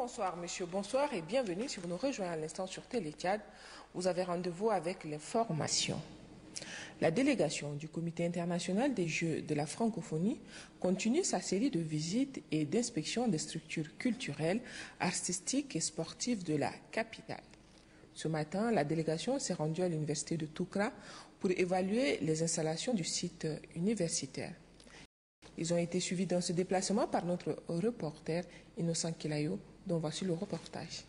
bonsoir monsieur, bonsoir et bienvenue si vous nous rejoignez à l'instant sur Télécad. Vous avez rendez-vous avec l'information. La délégation du Comité international des Jeux de la francophonie continue sa série de visites et d'inspections des structures culturelles, artistiques et sportives de la capitale. Ce matin, la délégation s'est rendue à l'université de Toukra pour évaluer les installations du site universitaire. Ils ont été suivis dans ce déplacement par notre reporter Innocent Kilayo, dont voici le reportage.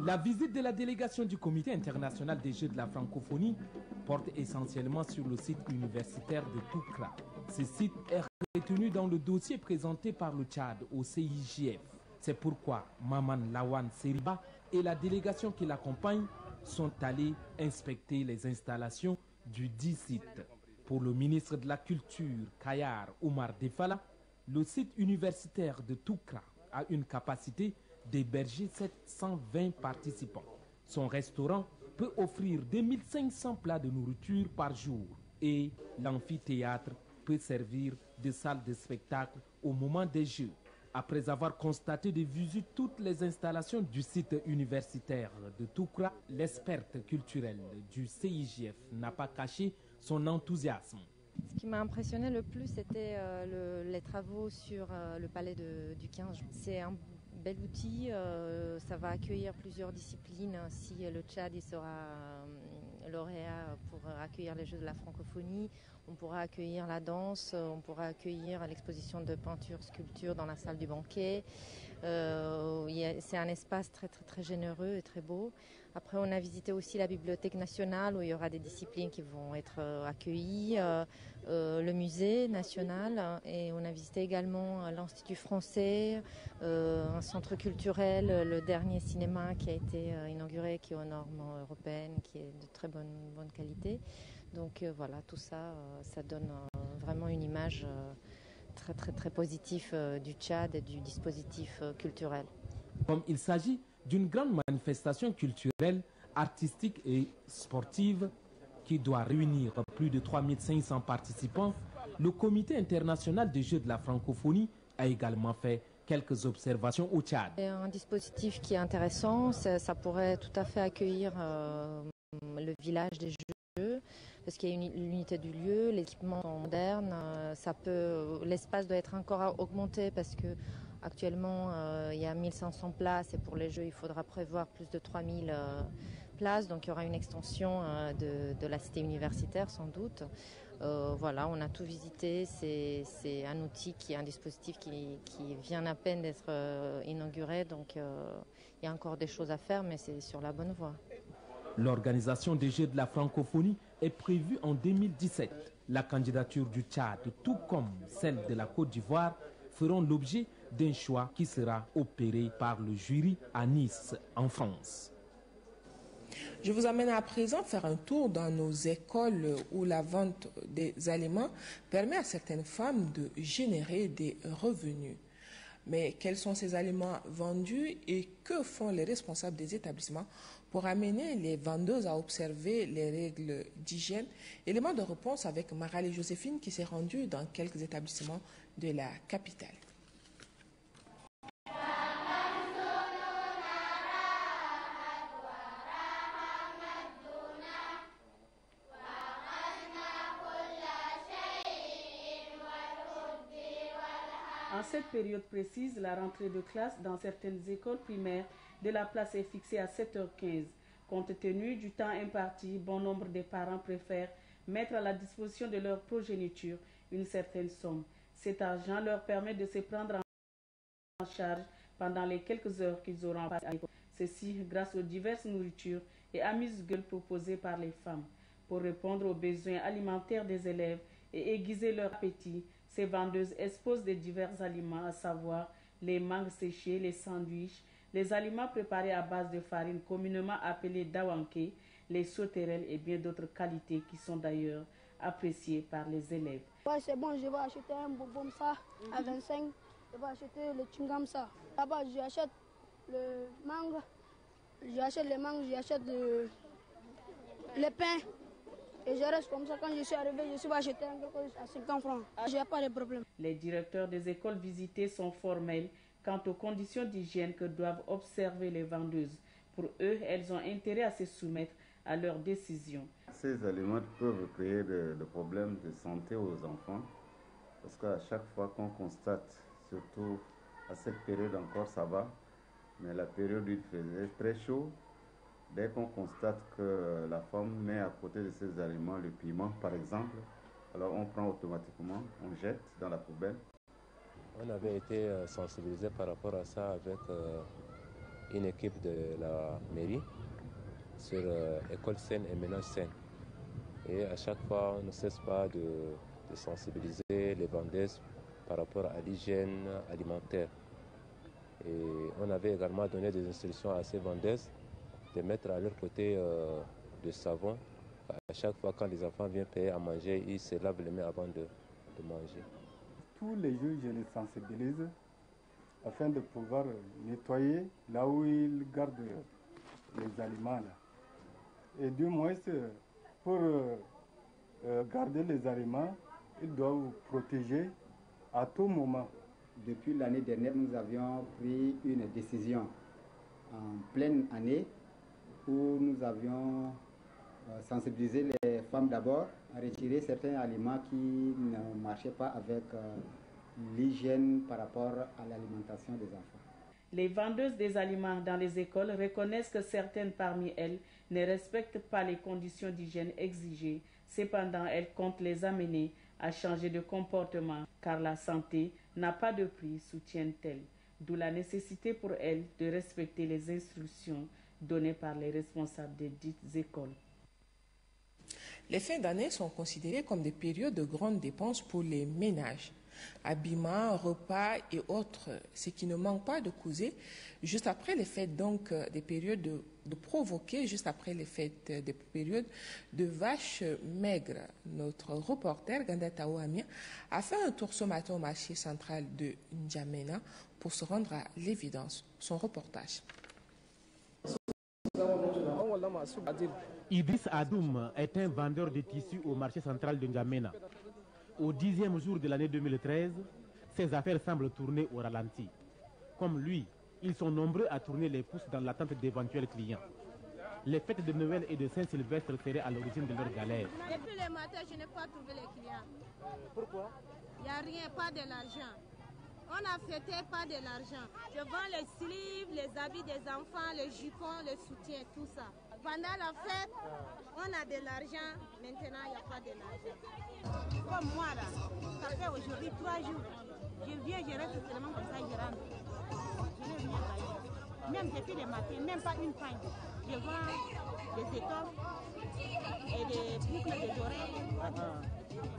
La visite de la délégation du Comité international des Jeux de la francophonie porte essentiellement sur le site universitaire de Toukra. Ce site est retenu dans le dossier présenté par le Tchad au CIJF. C'est pourquoi Maman Lawan Seriba et la délégation qui l'accompagne sont allés inspecter les installations du dit site. Pour le ministre de la Culture, Kayar Oumar Defala, le site universitaire de Toukra a une capacité d'héberger 720 participants. Son restaurant peut offrir 2500 plats de nourriture par jour et l'amphithéâtre peut servir de salle de spectacle au moment des Jeux. Après avoir constaté de visu toutes les installations du site universitaire de Toukra, l'experte culturelle du CIJF n'a pas caché son enthousiasme. Ce qui m'a impressionné le plus, c'était les travaux sur le palais du 15. C'est un bel outil, ça va accueillir plusieurs disciplines. Si le Tchad il sera lauréat pour accueillir les Jeux de la francophonie, on pourra accueillir la danse, on pourra accueillir l'exposition de peinture, sculpture dans la salle du banquet. C'est un espace très généreux et très beau. Après, on a visité aussi la Bibliothèque nationale où il y aura des disciplines qui vont être accueillies, le musée national, et on a visité également l'Institut français, un centre culturel, le dernier cinéma qui a été inauguré, qui est aux normes européennes, qui est de très bonne qualité. Donc voilà, tout ça, ça donne vraiment une image très positive du Tchad et du dispositif culturel. Comme il s'agit d'une grande manifestation culturelle, artistique et sportive qui doit réunir plus de 3500 participants, le Comité international des Jeux de la francophonie a également fait quelques observations au Tchad. C'est un dispositif qui est intéressant, ça pourrait tout à fait accueillir le village des Jeux, parce qu'il y a l'unité du lieu, les équipements sont modernes, l'espace doit être encore augmenté parce que actuellement il y a 1500 places et pour les Jeux il faudra prévoir plus de 3000 places, donc il y aura une extension de la cité universitaire sans doute. Voilà, on a tout visité, c'est un outil un dispositif qui vient à peine d'être inauguré, donc il y a encore des choses à faire, mais c'est sur la bonne voie. L'organisation des Jeux de la francophonie est prévue en 2017. La candidature du Tchad, tout comme celle de la Côte d'Ivoire, feront l'objet d'un choix qui sera opéré par le jury à Nice, en France. Je vous amène à présent faire un tour dans nos écoles où la vente des aliments permet à certaines femmes de générer des revenus. Mais quels sont ces aliments vendus et que font les responsables des établissements pour amener les vendeuses à observer les règles d'hygiène? Élément de réponse avec Marale Joséphine qui s'est rendue dans quelques établissements de la capitale. En cette période précise, la rentrée de classe dans certaines écoles primaires de la place est fixée à 7h15. Compte tenu du temps imparti, bon nombre des parents préfèrent mettre à la disposition de leur progéniture une certaine somme. Cet argent leur permet de se prendre en charge pendant les quelques heures qu'ils auront passées à l'école. Ceci grâce aux diverses nourritures et amuse-gueules proposées par les femmes. Pour répondre aux besoins alimentaires des élèves et aiguiser leur appétit, ces vendeuses exposent des divers aliments, à savoir les mangues séchées, les sandwichs, les aliments préparés à base de farine communément appelés dawanké, les sauterelles et bien d'autres qualités qui sont d'ailleurs appréciées par les élèves. Ouais, c'est bon, je vais acheter un bonbon ça à 25, je vais acheter le chewing-gum ça. Là-bas, j'achète le mangue, j'achète les mangues, j'achète le pain. Et je reste comme ça. Quand je suis arrivé, je suis acheté quelque chose à 50 francs. Je n'ai pas de problème. Les directeurs des écoles visitées sont formels quant aux conditions d'hygiène que doivent observer les vendeuses. Pour eux, elles ont intérêt à se soumettre à leurs décisions. Ces aliments peuvent créer des problèmes de santé aux enfants parce qu'à chaque fois qu'on constate, surtout à cette période encore ça va, mais la période où il faisait très chaud, dès qu'on constate que la femme met à côté de ces aliments le piment par exemple, alors on prend automatiquement, on jette dans la poubelle. On avait été sensibilisé par rapport à ça avec une équipe de la mairie sur école saine et ménage sain. Et à chaque fois, on ne cesse pas de sensibiliser les vendeuses par rapport à l'hygiène alimentaire. Et on avait également donné des instructions à ces vendeuses de mettre à leur côté du savon. À chaque fois, quand les enfants viennent payer à manger, ils se lavent les mains avant de manger. Tous les jours, je les sensibilise afin de pouvoir nettoyer là où ils gardent les aliments. Là. Et du moins, pour garder les aliments, ils doivent protéger à tout moment. Depuis l'année dernière, nous avions pris une décision en pleine année où nous avions sensibilisé les femmes d'abord à retirer certains aliments qui ne marchaient pas avec l'hygiène par rapport à l'alimentation des enfants. Les vendeuses des aliments dans les écoles reconnaissent que certaines parmi elles ne respectent pas les conditions d'hygiène exigées. Cependant, elles comptent les amener à changer de comportement car la santé n'a pas de prix, soutiennent-elles. D'où la nécessité pour elles de respecter les instructions données par les responsables des dites écoles. Les fins d'année sont considérées comme des périodes de grandes dépenses pour les ménages. Habillements, repas et autres, ce qui ne manque pas de causer juste après les fêtes, donc des périodes de provoquer juste après les fêtes, des périodes de vaches maigres. Notre reporter Ganda Taouamia a fait un tour ce matin au marché central de N'Djamena pour se rendre à l'évidence. Son reportage. Idriss Adoum est un vendeur de tissus au marché central de N'Djamena. Au 10e jour de l'année 2013, ses affaires semblent tourner au ralenti. Comme lui, ils sont nombreux à tourner les pouces dans l'attente d'éventuels clients. Les fêtes de Noël et de Saint-Sylvestre seraient à l'origine de leur galère. Depuis le matin, je n'ai pas trouvé les clients. Pourquoi? Il n'y a rien, pas de l'argent. On a fêté pas de l'argent. Je vends les sleeves, les habits des enfants, les jupons, les soutiens, tout ça. Pendant la fête, on a de l'argent. Maintenant, il n'y a pas de l'argent. Comme moi, là, ça fait aujourd'hui 3 jours. Je viens, je reste seulement comme ça, je rentre. Je n'ai rien gagné. Même depuis le matin, même pas une paille. Je vends des étoffes et des boucles des oreilles.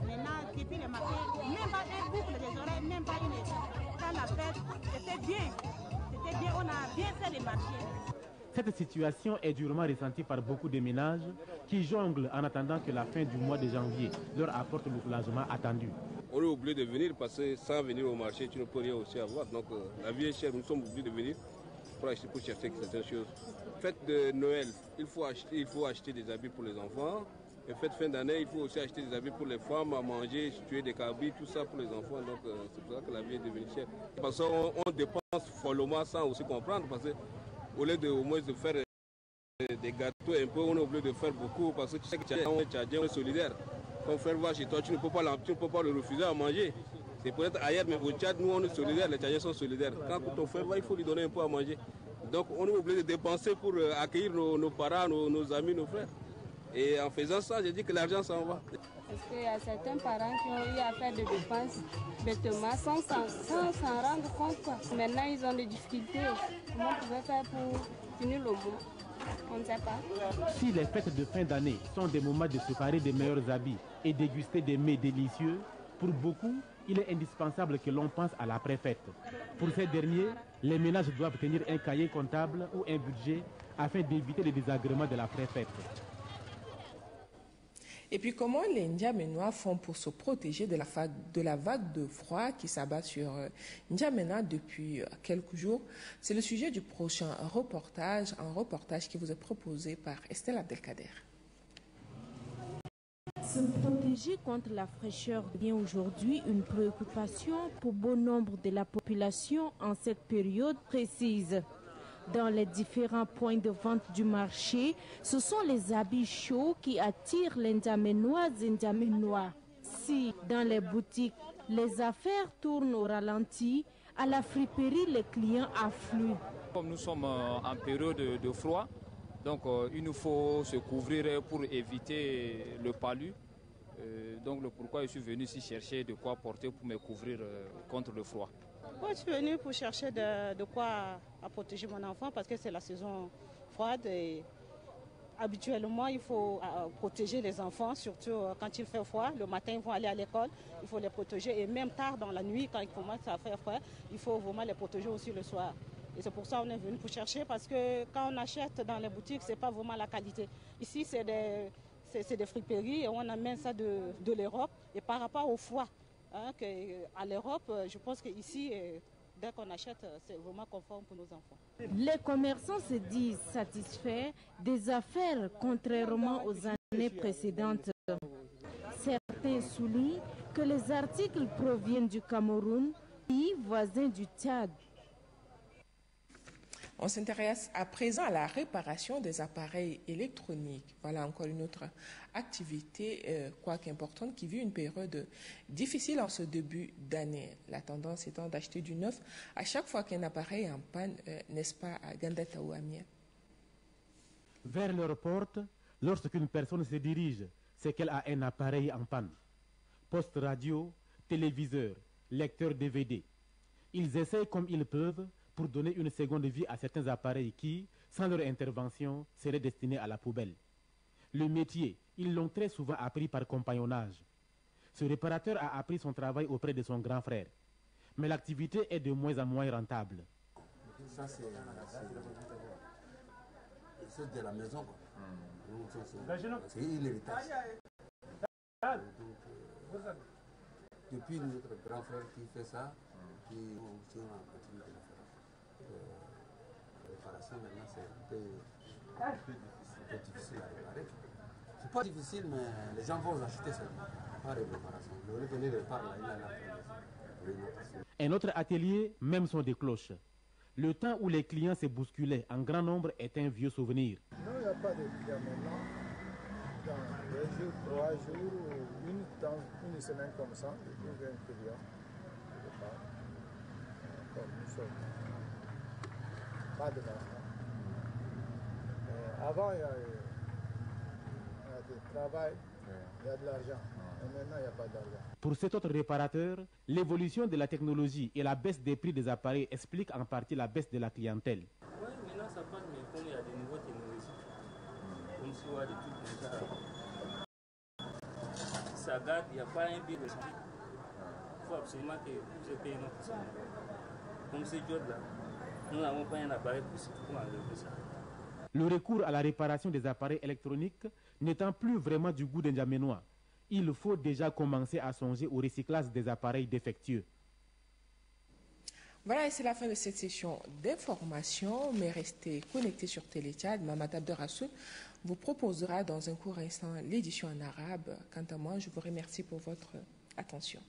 Maintenant, depuis le matin, même pas un boucle des oreilles, même pas une étoffe. Quand la fête, c'était bien. C'était bien, on a bien fait les marchés. Cette situation est durement ressentie par beaucoup de ménages qui jonglent en attendant que la fin du mois de janvier leur apporte le soulagement attendu. On est obligé de venir parce que sans venir au marché, tu ne peux rien aussi avoir. Donc la vie est chère, nous sommes obligés de venir pour chercher certaines choses. Fête de Noël, il faut acheter des habits pour les enfants. Et fête fin d'année, il faut aussi acheter des habits pour les femmes, à manger, tuer des cabris, tout ça pour les enfants. Donc c'est pour ça que la vie est devenue chère. Parce qu'on dépense follement sans aussi comprendre. Parce que au lieu de au moins de faire des gâteaux un peu, on est obligé de faire beaucoup parce que tu sais que Tchadien est solidaire. Ton frère va chez toi, tu ne peux pas le refuser à manger. C'est peut-être ailleurs, mais au Tchad, nous on est solidaires, les Tchadiens sont solidaires. Quand ton frère va, il faut lui donner un peu à manger. Donc on est obligé de dépenser pour accueillir nos parents, nos amis, nos frères. Et en faisant ça, j'ai dit que l'argent s'en va. Parce qu'il y a certains parents qui ont eu à faire des dépenses bêtement sans s'en rendre compte. Maintenant, ils ont des difficultés. Comment on pouvait faire pour finir le bout? On ne sait pas. Si les fêtes de fin d'année sont des moments de se parer des meilleurs habits et déguster des mets délicieux, pour beaucoup, il est indispensable que l'on pense à l'après-fête. Pour ces derniers, les ménages doivent tenir un cahier comptable ou un budget afin d'éviter les désagréments de l'après-fête. Et puis, comment les N'Djamenois font pour se protéger de la vague de froid qui s'abat sur N'Djamena depuis quelques jours? C'est le sujet du prochain reportage, un reportage qui vous est proposé par Estelle Abdelkader. Se protéger contre la fraîcheur devient aujourd'hui une préoccupation pour bon nombre de la population en cette période précise. Dans les différents points de vente du marché, ce sont les habits chauds qui attirent les N'Djamenoises et N'Djamenois. Si, dans les boutiques, les affaires tournent au ralenti, à la friperie, les clients affluent. Comme nous sommes en période de froid, donc il nous faut se couvrir pour éviter le palu. Donc le pourquoi je suis venu ici chercher de quoi porter pour me couvrir contre le froid. Moi, je suis venue pour chercher de quoi à protéger mon enfant parce que c'est la saison froide et habituellement il faut protéger les enfants, surtout quand il fait froid. Le matin ils vont aller à l'école, il faut les protéger et même tard dans la nuit quand il commence à faire froid, il faut vraiment les protéger aussi le soir. Et c'est pour ça qu'on est venu pour chercher parce que quand on achète dans les boutiques, c'est pas vraiment la qualité. Ici c'est des friperies et on amène ça de l'Europe et par rapport au froid. À l'Europe, je pense qu'ici, dès qu'on achète, c'est vraiment conforme pour nos enfants. Les commerçants se disent satisfaits des affaires, contrairement aux années précédentes. Certains soulignent que les articles proviennent du Cameroun, pays voisin du Tchad. On s'intéresse à présent à la réparation des appareils électroniques. Voilà encore une autre activité, quoique importante, qui vit une période difficile en ce début d'année. La tendance étant d'acheter du neuf à chaque fois qu'un appareil est en panne, n'est-ce pas, à Gandata ou à Mia? Vers leur porte, lorsqu'une personne se dirige, c'est qu'elle a un appareil en panne. Poste radio, téléviseur, lecteur DVD. Ils essayent comme ils peuvent pour donner une seconde vie à certains appareils qui, sans leur intervention, seraient destinés à la poubelle. Le métier, ils l'ont très souvent appris par compagnonnage. Ce réparateur a appris son travail auprès de son grand frère. Mais l'activité est de moins en moins rentable. Ça, c'est de la maison. C'est une héritage. Depuis notre grand frère qui fait ça, qui on a continué de le faire. La réparation maintenant c'est un peu difficile à réparer. C'est pas difficile mais les gens vont acheter seulement, pas de réparation. Le revenir répare là, il a la. Un autre atelier, même son des cloches. Le temps où les clients se bousculaient en grand nombre est un vieux souvenir. Non, il n'y a pas de clients maintenant. Dans 2 jours, 3 jours, une semaine comme ça, je trouve un client. Comme nous sommes. Pas de l'argent. Avant, il y a du travail, il y a de l'argent. Et maintenant, il n'y a pas d'argent. Pour cet autre réparateur, l'évolution de la technologie et la baisse des prix des appareils expliquent en partie la baisse de la clientèle. Oui, maintenant ça passe, mais comme il y a des nouvelles technologies, comme si on a des trucs déjà, ça garde, il n'y a pas un billet de changer. Il faut absolument que vous ayez payé notre salaire. Comme ce job-là, nous n'avons pas un appareil pour enlever ça. Le recours à la réparation des appareils électroniques n'étant plus vraiment du goût des N'Djamenois, il faut déjà commencer à songer au recyclage des appareils défectueux. Voilà, et c'est la fin de cette session d'information, mais restez connectés sur Télétchad. Mamad Abderrassoul vous proposera dans un court instant l'édition en arabe. Quant à moi, je vous remercie pour votre attention.